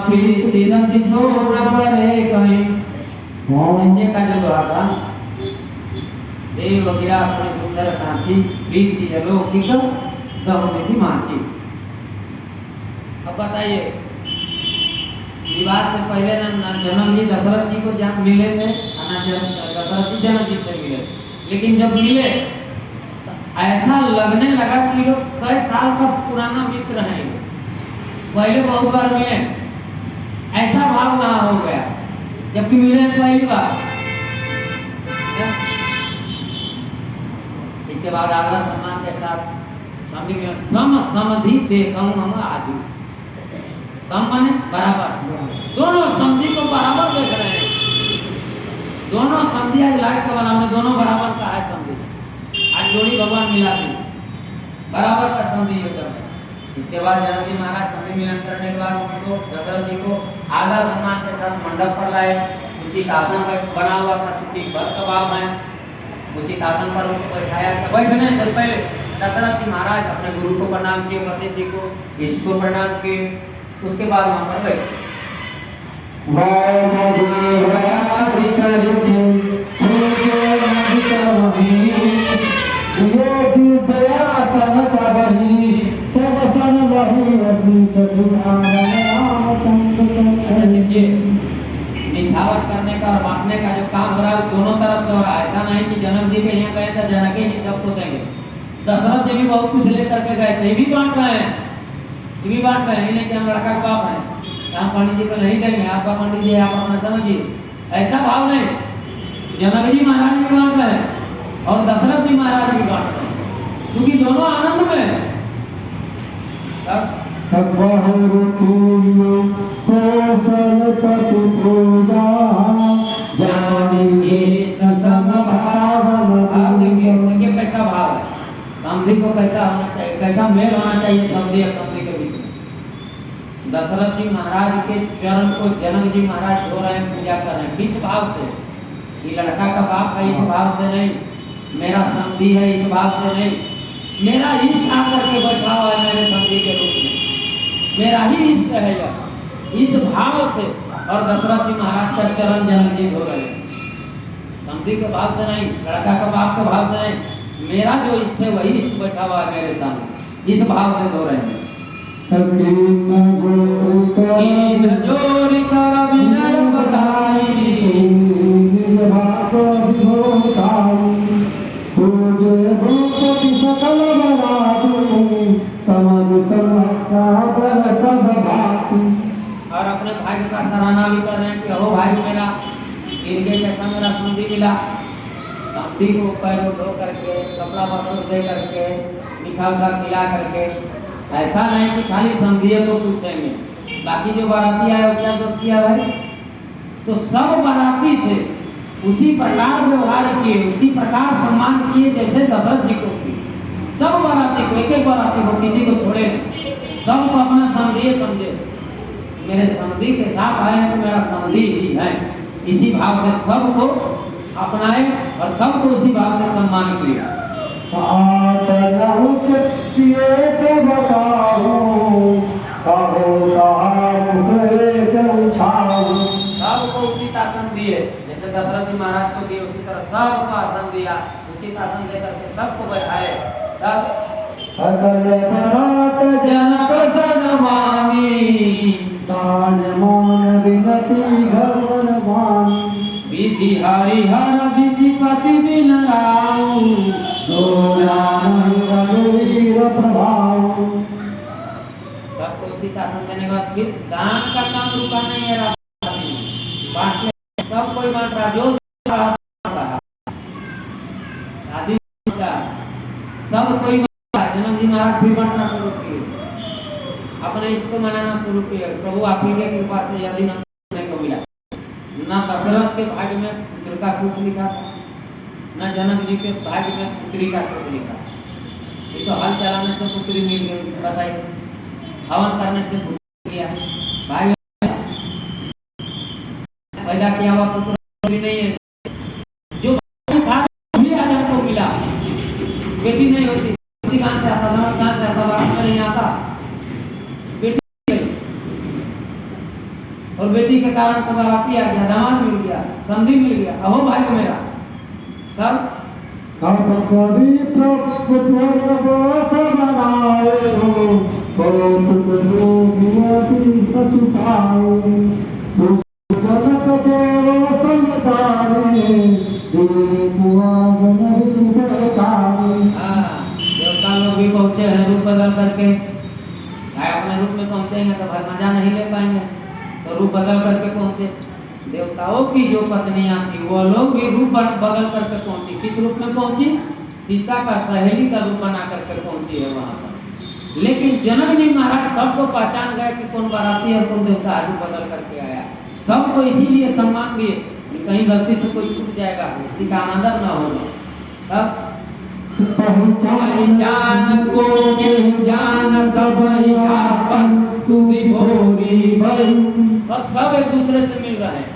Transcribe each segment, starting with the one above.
प्रीति रति सोर परे कहीं नीचे का जो भागा देव गिरा अपने सुंदर साथी प्रीति अलौकिक दहुने सी माची। अब बताइए विवाह से पहले ना जनक जी दशरथ जी को जब मिले थे ना दशरथ जी जनक जी से मिले, लेकिन जब मिले ऐसा लगने लगा कि लोग कई साल का पुराना मित्र हैं। पहले बहुत बार मिले, ऐसा भाव वहां हो गया जबकि मिले पहली बार। इसके बाद आदर सम्मान के साथ सम समधि देखूं हम आदि। सम माने बराबर, दोनों समधि को बराबर देख रहे हैं। दोनों समधि आज लाइट का बना, हमने दोनों बराबर का है समधि। आज जोड़ी भगवान मिला दी बराबर का समधि एकदम। इसके बाद जनक जी महाराज समधि मिलन करने के बाद उनको दशरथ जी को आदर सम्मान के साथ मंडप पर लाए। उचित आसन पर बना हुआ था, चूंकि भर कबाब है, उचित आसन पर उनको बैठाया। बैठने से पहले दशरथ जी महाराज अपने गुरु को प्रणाम किए, वशिष्ठ जी को, इष्ट को प्रणाम किए। उसके बाद वहां पर बैठे। निछावर करने का और बांटने का जो काम हो रहा है दोनों तरफ से हो रहा है। ऐसा नहीं कि जनक जी के यहाँ गए थे जनक जी सबको देंगे, दशरथ जी भी बहुत कुछ लेकर के गए थे, ये भी बांट रहे हैं, ये भी बांट रहे हैं। नहीं कि हम लड़का का बाप हैं, हम पंडित जी को नहीं देंगे, आपका पंडित जी आप अपना समझिए, ऐसा भाव नहीं। जनक जी महाराज भी बांट रहे हैं और दशरथ जी महाराज भी बांट रहे हैं, क्योंकि दोनों आनंद में। देखिए कैसा भाव है, समधि को कैसा होना चाहिए, कैसा मेल होना चाहिए समधि और समधि के बीच में। दशरथ जी महाराज के चरण को जनक जी महाराज धो रहे हैं, पूजा कर रहे हैं, किस भाव से? कि लड़का का बाप है इस भाव से नहीं, मेरा समधि है इस भाव से नहीं, मेरा इष्ट आकर के बैठा हुआ है मेरे समधि के रूप में, मेरा ही इष्ट है यह, इस भाव से। और दशरथ जी महाराज का चरण जनक जी धो रहे हैं, समधि के भाव से नहीं, लड़का का बाप के भाव से नहीं, मेरा जो इष्ट है वही इष्ट बैठा हुआ है मेरे सामने, इस भाव से धो रहे हैं। जोड़ी कर विनय बधाई सकल और अपने भाई का सराहना भी कर रहे हैं कि हो भाई मेरा, इनके जैसा मेरा समधि मिला। समधि को पैर धो करके, कपड़ा बदल दे करके, मीठा उठा खिला करके, ऐसा नहीं कि खाली समधियों को पूछेंगे, बाकी जो बाराती आए वो क्या दोष किया भाई? तो सब बाराती से उसी प्रकार व्यवहार किए, उसी प्रकार सम्मान किए जैसे दशरथ जी को किए। सब बाराती को, एक एक बाराती को, किसी को छोड़े नहीं, सबको अपना समझे समझे। मेरे समधि के साथ आए हैं तो मेरा समधि ही है, इसी भाव से सबको अपनाए और सबको उसी भाव से सम्मान किया। सबको उचित आसन दिए, जैसे दशरथ जी महाराज को दिए उसी तरह सबको आसन दिया, उचित आसन देकर के सबको बैठाए। तब सकल बरात जनक सन मांगी, तान मान विनती भगवन वाणी। विधि हरिहर विषिपति बिन राऊ, जो राम रघुवीर प्रभाऊ। सबको उचित आसन देने के बाद फिर दान का काम रुका नहीं है, बांटने सब कोई बांट रहा, जो शादी का सब कोई बांट रहा। जनक जी महाराज भी बांटना शुरू किए, अपने इष्ट को मनाना शुरू किए। प्रभु आप ही की कृपा से यदि न को मिला, ना दशरथ के भाग्य में पुत्र का सुख लिखा था, न जनक जी के भाग्य में पुत्री का सुख लिखा। ये तो हल चलाने से पुत्री मिल गई, बताइए, हवन करने से पुत्री किया, भाई पैदा किया हुआ पुत्र भी नहीं है, जो था भी आज हमको मिला। बेटी नहीं होती, बेटी कहाँ से आता, कहाँ से आता, बारात में नहीं आता, बेटी और बेटी के कारण तो बाराती आ गया, दामाद मिल गया, समधी मिल गया, अहो भाई को मेरा। तब कब कभी प्रभु द्वार बनाए सच पाए जनक देव समझाने सुहासन देवता लोग भी पहुंचे हैं रूप बदल करके। अपने रूप में पहुंचेंगे तो भर मजा नहीं ले पाएंगे, तो रूप बदल करके पहुंचे। देवताओं की जो पत्नियां थी वो लोग भी रूप बदल करके पहुंची। किस रूप में पहुंची? सीता का सहेली का रूप बना करके पहुंची है वहां पर। लेकिन जनक जी महाराज सबको पहचान गए कि कौन बाराती और कौन देवता रूप बदल करके आया। सबको इसीलिए सम्मान दिए कि कहीं गलती से कोई छूट जाएगा, किसी का अनादर न होगा। तब पहचान को जान सब आपन सुधि भोरी भई। और सब एक दूसरे से मिल रहे हैं,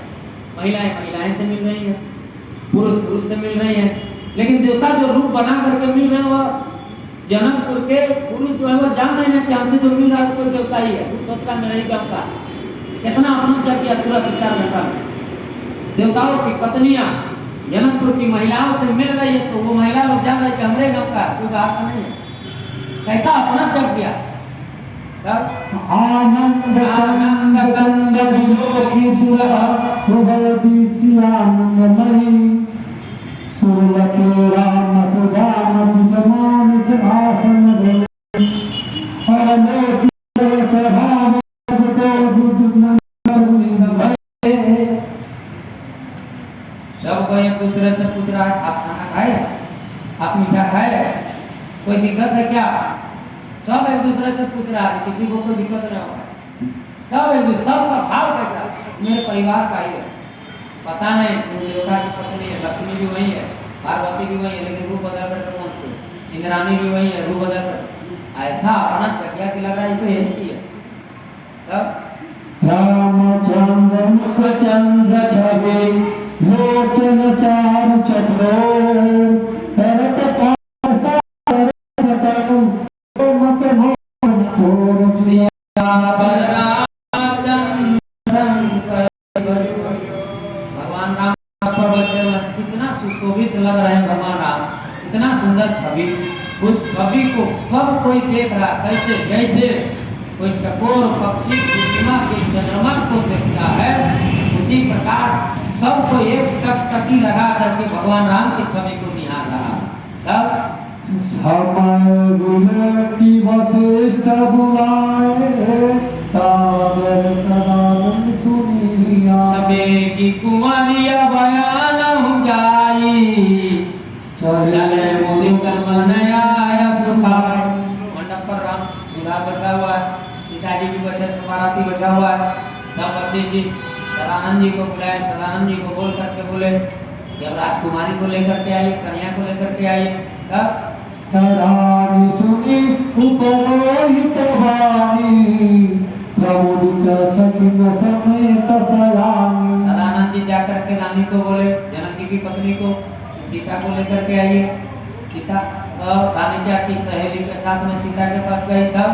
महिलाएं से मिल रही हैं, पुरुष से मिल रही हैं। लेकिन देवता जो रूप बना करके मिल रहे हैं वह जनकपुर के पुरुष जो है वो जान रहे हैं कि हमसे जो मिल रहा है कोई देवता ही है। सोच रहा मेरा ही गाँव का कितना अपना किया पूरा 4 घंटा में। देवताओं की पत्नियां जनकपुर की महिलाओं से मिल रही है, तो वो महिला लोग जान रहे कि हमारे गाँव का कोई बात का नहीं है। कैसा अपना चक गया। आनंद कंद विलोकी दुर्हा हृदय दिश्यानंदमयी सुरलके राम सुजान विद्यमान सिंहासन धरे अरलोकी स्वभाव सबको एक दूसरे से पूछ रहा है आप खाना खाए, आप मीठा खाए, कोई दिक्कत है क्या? सब एक दूसरे से पूछ रहा है, किसी को कोई दिक्कत नहीं होगा। सब एक दूसरे, सबका भाव कैसा? मेरे परिवार का ही है। पता नहीं देवता की पत्नी है, लक्ष्मी भी वही है, पार्वती भी वही है, लेकिन रूप बदल कर पहुंचते। इंद्राणी भी वही है, रूप बदल कर। ऐसा अपना क्या कि लग रहा है तो यही की है। तब रामचंद्र मुख चंद्र छवि लोचन चारु चक्रो करत पासा सकु मत मोहन थोर सिया भगवान राम कितना सुशोभित लग रहे हैं। भगवान राम इतना सुंदर छवि, उस छवि को सब कोई देख रहा, कैसे जैसे कोई चकोर पक्षी पूर्णिमा के चंद्रमा को देखता है, उसी प्रकार सबको एक टकटकी लगा करके भगवान राम की छवि को निहार रहा। तब समय गुण की वशिष्ठ बुलाए सागर सदानंद सुनिया तबे की कुंवरिया बयान हो जाई चले मुदित मन आया सुभाए। मंडप पर राम दूल्हा बैठा हुआ है, पिताजी भी बैठे, बाराती बैठा हुआ है। तब वशिष्ठ जी सदानंद जी को बुलाए, सदानंद जी को बोल करके बोले जब राजकुमारी को लेकर के आइए, कन्या को लेकर के आइए। तब तरानी सुनी उपरोहित वाणी प्रमुदित सकिन समेत सयानी। सदानंद जी जाकर के रानी को बोले, जनक जी की पत्नी को, सीता को लेकर के आइए। सीता रानी क्या की सहेली के साथ में सीता के पास गई। तब